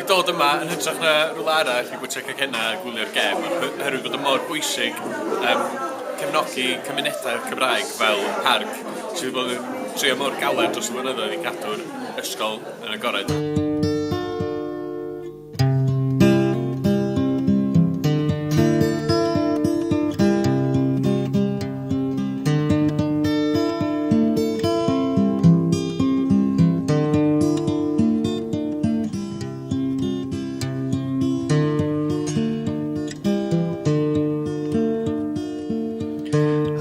Dod yma yn hytrach na rhywle arall i bwyta cacennau a gwylio'r gem oherwydd bod y mor bwysig cefnogi cymunedau Cymraeg fel parc sydd wedi bod yn trio mor galed dros y blynyddoedd i gadw'r ysgol yn agored.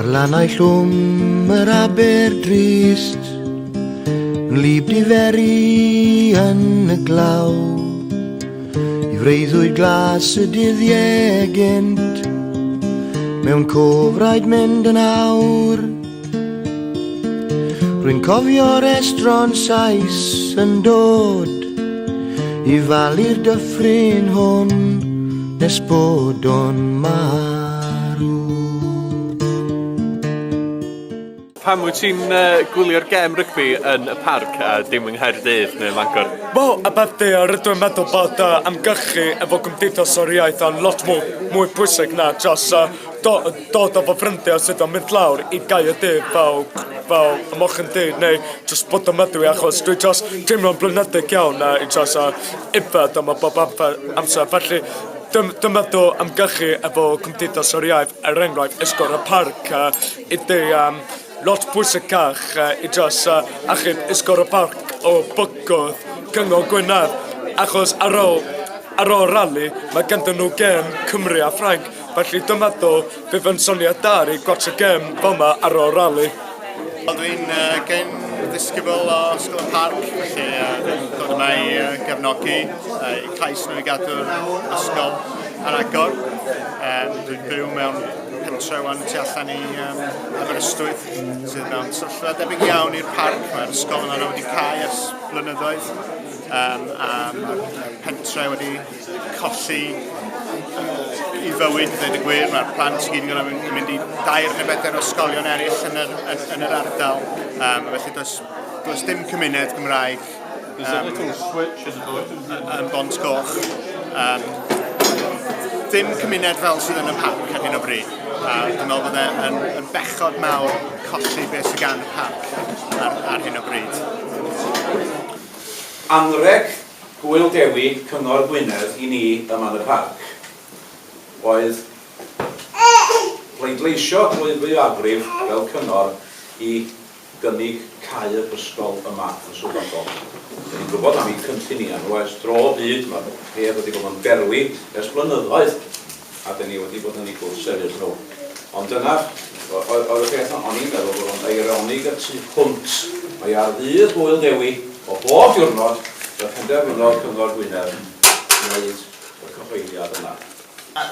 Ar lannau llwm yr aber drist, yn lib diferu yn y glaw, i freuddwyd glas y dyddiegynt, mewn cofraid mynd yn awr. Rwy'n cofio'r estron sais yn dod, i falu'r dyffryn hwn, nes bod o'n marw. Pam wyt ti'n gwylio'r gem rygbi yn y parc a dim yng Nghaerdydd neu Mangor? Wel, y beth di, rydw i'n meddwl bod amgylchu efo Cymdeithas o'r Iaith yn lot mwy pwysig na just dod efo ffrindiau sydd yn mynd lawr i Gaerdydd fel y mochyn di, neu just bod yn meddwl achos dwi just teimlo'n blynyddig iawn i just ifed am y bob amser. Felly, dwi'n meddwl amgylchu efo Cymdeithas o'r Iaith enghraifft ysgol y parc i di lot pwysicach i just achub ysgol y parc o bygwth Cyngor Gwynedd achos ar ôl rali mae ganddyn nhw gem Cymru a Ffrainc, felly dwi'n meddwl bydd yn syniad da i gwatch y gem fel yma ar ôl rali. Dwi'n gen ddisgybl o ysgol y parc, felly dwi'n dod yma i gefnogi i cais nhw i gadw'r ysgol ar agor. Dwi'n byw mewn pentre wan tu allan i Aberystwyth sydd mewn sefyllfa debyg iawn i'r parc. Mae'r ysgol yna wedi cael ers blynyddoedd a mae'r pentre wedi colli i fywyd, dweud y gwir. Mae'r plant i gyd yn mynd i 2 neu 4 ysgolion eraill yn yr ardal. Felly does dim cymuned Gymraeg yn Bont Goch. Dim cymuned fel sydd yn y parc ar hyn o bryd. Dwi'n meddwl bod e'n bechod mawr colli beth sydd gan y parc ar hyn o bryd. Anreg Hwyl Dewi Cyngor Gwynedd i ni yma yn y parc oedd pleidleisio fwyafrif fel cyngor i gynnig cau'r ysgol yma yn swyddogol. Dwi'n gwybod am ei cynlluniau nhw ers dro byd, mae'r peth wedi bod yn berwi ers blynyddoedd a dyn ni wedi bod yn ei gwrs sefyll nhw. Ond dyna'r oedd y peth o'n i'n meddwl bod o'n eironig y tu hwnt. Mae ar ddydd Hwyl Dewi o bob diwrnod y penderfynodd Cyngor Gwynedd wneud y cyhoeddiad yna.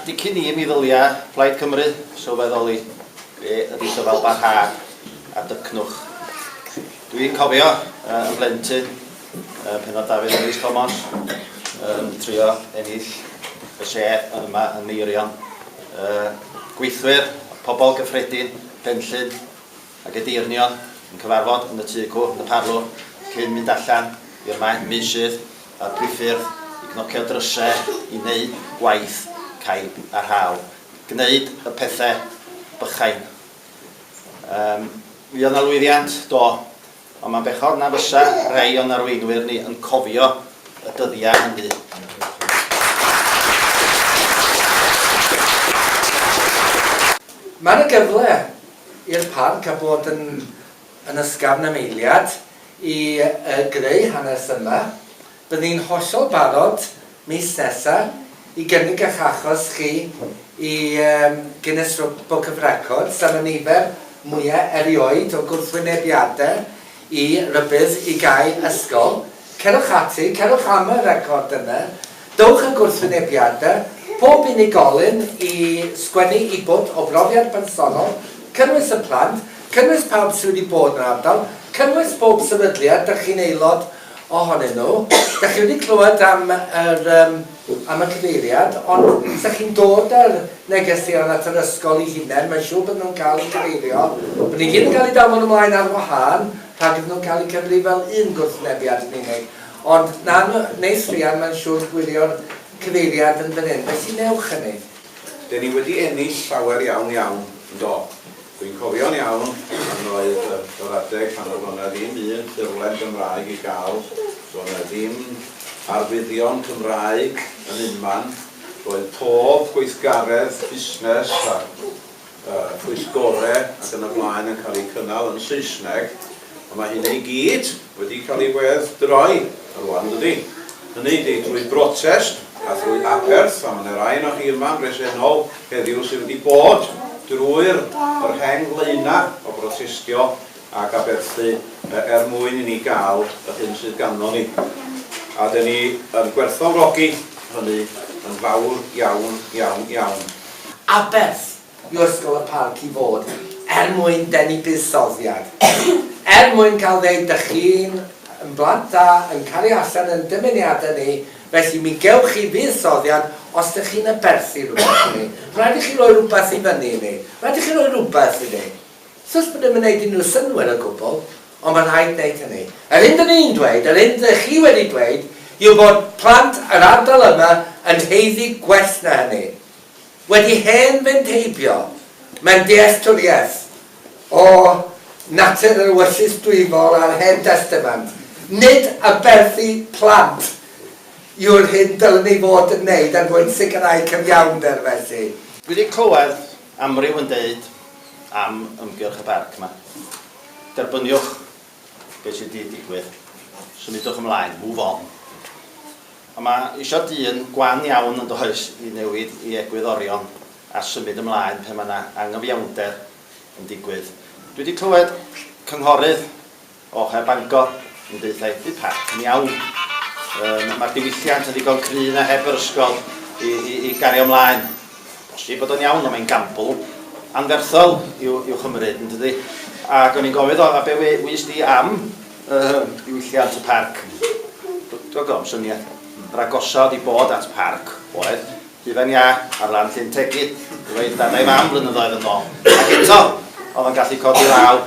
Dicyn i mi ddyliau Plaid Cymru sylweddoli ydy sefyl barhad a dycnwch. Dwi'n cofio yn blentyn pan oedd Dafydd Lewis Thomas yn trio ennill y sedd yma yn Meirion. Gweithwyr, pobl gyffredin, Penllyn ac Edirnion yn cyfarfod yn y tŷ cwr, yn y parlwr, cyn mynd allan i'r misydd a Dwyffyrdd i gnocio drysau i wneud gwaith caib a rhaw. Gwneud y pethau bychain. Mi oedd yna lwyddiant, do, ond mae'n bechod na fysa rhai o'n arweinwyr ni yn cofio y dyddiau hynny. Mae'n y gyfle i'r parc a bod yn ysgafn am eiliad i greu hanes yma. Byddwn ni'n hollol barod mis nesaf i gynnig eich achos chi i Guinness Book of Records am y nifer mwyaf erioed o gwrthwynebiadau i rybydd i gael ysgol. Cerwch ati, cerwch am y record yna, dowch y gwrthwynebiadau, pob unigolyn i sgwennu i bod o brofiad personol, cynnwys y plant, cynnwys pawb sydd wedi bod yn ardal, cynnwys pob sefydliad, dych chi'n aelod ohonyn nhw. Dych chi wedi clywed am y cyfeiriad, ond dych chi'n dod ar negeseuon at yr ysgol i hunain, mae'n siŵr bod nhw'n cael ei cyfeirio. Bydd ni gyd yn cael ei damon ymlaen ar wahân, rhag ydyn nhw'n cael ei cyfri fel un gwrthwynebiad yn unig. Ond na'n neis rian, mae'n siŵr gwirio'r cyfeiriad yn fan hyn. Beth sy'n ewch hynny? Dyn ni wedi ennill llawer iawn iawn, do. Dwi'n cofio'n iawn yn oedd yr adeg pan oedd hwnna ddim un ffurlen Gymraeg i gael. So hwnna ddim arwyddion Cymraeg yn unman. Roedd pob gweithgaredd, busnes a pwyllgorau ac yn y blaen yn cael ei cynnal yn Saesneg. Ond mae hynny i gyd wedi cael ei weddroi ar wan dydy. Hynny ydy drwy brotest a drwy aberth, a mae'n rai o'ch chi yma'n bresennol heddiw sydd wedi bod drwy'r heng leina o brotestio ac aberthu mwyn i ni gael y hyn sydd ganddo ni. A dyn ni yn gwerthfawrogi hynny yn fawr iawn, iawn, iawn. Aberth i Ysgol y Parc i fod mwyn denu buddsoddiad. Mwyn cael ddeud ych chi'n yn blant da, yn cael ei allan yn dymuniadau ni, felly mi gewch chi buddsoddiad os ydych chi'n aberthu rhywbeth i ni. Rhaid i chi roi rhywbeth i fyny i ni. Rhaid i chi roi rhywbeth i ni. So os bod ddim yn gwneud unrhyw synwyr o gwbl, ond mae'n rhaid wneud hynny. Yr hyn dyn ni'n dweud, yr hyn dych chi wedi dweud, yw bod plant yr ardal yma yn heiddi gwell na hynny. Wedi hen fynd heibio mewn dealltwriaeth o natur yr wyllus dwyfol a'r hen testament. Nid aberthu plant yw'r hyn dylwn ni fod yn wneud er mwyn sicrhau cyfiawnder felly. Dwi wedi clywed amryw yn deud am ymgyrch y parc yma. Derbyniwch beth sydd wedi digwydd. Symudwch ymlaen, move on. A mae eisiau dyn gwan iawn yn does i newid i egwyddorion a symud ymlaen pan mae yna anghyfiawnder yn digwydd. Dwi wedi clywed cynghorydd o Heb Bangor yn dweud bydd parc yn iawn. Mae'r diwylliant yn ddigon cryf a heb yr ysgol i gario ymlaen. Bosib bod o'n iawn, ond mae'n gambl anferthol i'w chymryd, yn dydi? Ac o'n i'n gofyd o, a be wys di am diwylliant y parc? Dwi'n gofyn syniad. Yr agosod i bod at parc oedd Hufen Ia ar lan Llyn Tegid, dweud dadau fam blynyddoedd yn ôl. Ac eto, oedd yn gallu codi law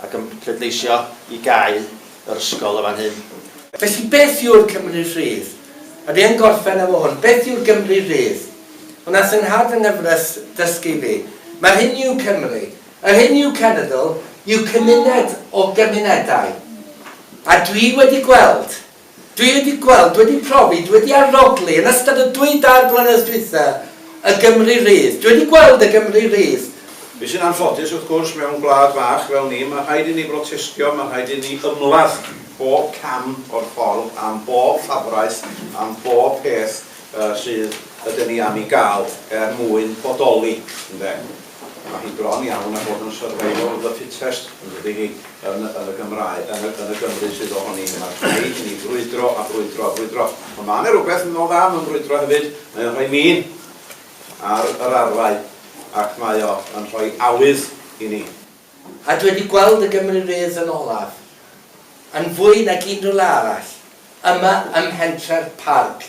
ac yn pleidleisio i gael yr ysgol o fan hyn. Felly beth yw'r Cymru Rhydd? A dwi yn gorffen efo hwn. Beth yw'r Cymru Rhydd? Hwna sy'n nhad yng nghyfres dysgu fi. Mae'r hyn yw Cymru. Yr hyn yw cenedl, yw cymuned o gymunedau. A dwi wedi gweld, dwi wedi profi, dwi wedi aroglu yn ystod y 2 blynedd dwytha y Gymru Rhydd. Dwi wedi gweld y Gymru Rhydd. Be sy'n anffodus wrth gwrs mewn gwlad fach fel ni, mae rhaid i ni brotestio, mae rhaid i ni ymladd bob cam o'r ffordd am bob ffafraeth, am bob peth sydd ydyn ni am ei gael mwyn bodoli. Mae hi bron iawn a bod yn survival of the fittest yn dydi yn y Gymraeg, yn y Gymru sydd ohoni. Mae rhaid i ni brwydro a brwydro a brwydro. Ond mae yna rhywbeth yn ôl dda mewn brwydro hefyd. Mae'n rhoi min ar yr arfau ac mae o yn rhoi awydd i ni. A dwi wedi gweld y Gymru Rhydd yn olaf. Yn fwy nag unrhyw le arall, yma ym Mhentref Parc.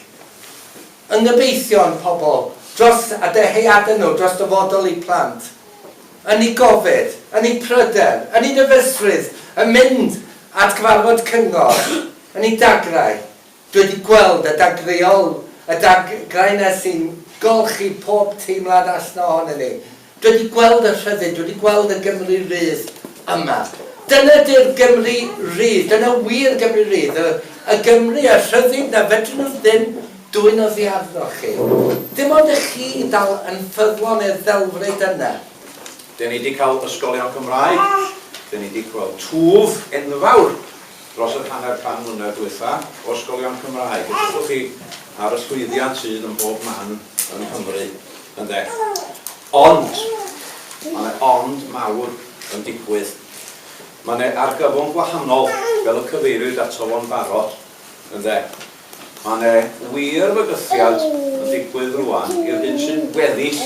Yn gobeithio'n pobl, dros a deheuadau nhw, dros dyfodol i plant, yn ei gofid, yn ei pryder, yn ei dyfysrwydd, yn mynd at gyfarfod cyngor, yn ei dagrau. Dwi wedi gweld y dagreol, y dagrau na sy'n golchi pob teimlad allan ohonyn ni. Dwi wedi gweld y rhyddid, dwi wedi gweld y Gymru Rhydd yma. Dyna di'r Gymru Rhydd, dyna wir Gymru Rhydd. Y Gymru a rhyddid na fedryn nhw ddim dwy'n o ddiarno chi. Dim ond ych chi dal yn ffyddlon i'r ddelfryd yna. Dyn ni wedi cael ysgolion Cymraeg, dyn ni wedi cael twf enfawr dros y hanner can mlynedd diwetha o ysgolion Cymraeg. Ydych chi ar y llwyddiant sydd yn bob man yn Nghymru, ynde. Ond, mae yna ond mawr yn digwydd. Mae yna argyfwng gwahanol, fel y cyfeiriwyd ato fo'n barod, ynde. Mae yna wir fygythiad yn digwydd rwan i'r hyn sy'n weddill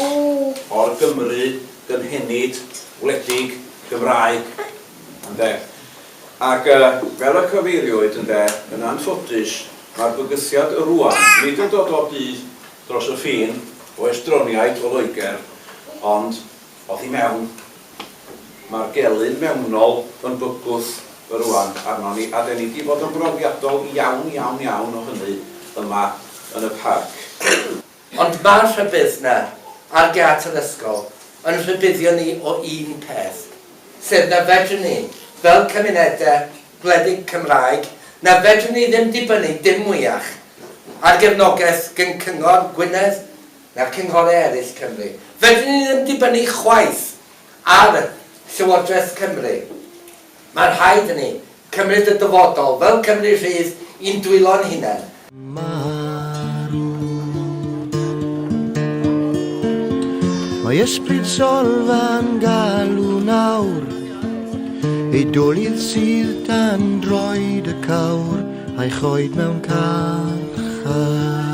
o'r Gymru gynhenid, wledig, Gymraeg, ynde. Ac fel y cyfeiriwyd, ynde, yn anffodus, mae'r bygythiad rwan nid yn dod o byd dros y ffin o estroniaid o Loegr, ond oedd hi mewn. Mae'r gelyn mewnol yn bygwth rwan arno ni, a da ni wedi bod yn brofiadol iawn o hynny yma yn y parc. Ond mae'r rhybydd yna ar gat yr ysgol yn rhybuddio ni o un peth, sef na fedrwn ni, fel cymunedau gwledig Cymraeg, na fedrwn ni ddim dibynnu dim mwyach ar gefnogaeth gan Cyngor Gwynedd na'r cynghorau eraill Cymru. Fedrwn ni ddim dibynnu chwaith ar Llywodraeth Cymru. Mae'n rhaid i ni cymryd y dyfodol fel Cymru Rhydd i'n dwylo'n hunain. Mae ysbryd solfa'n galw nawr ei dolydd sydd dan droed y cawr a'i choed mewn carchar.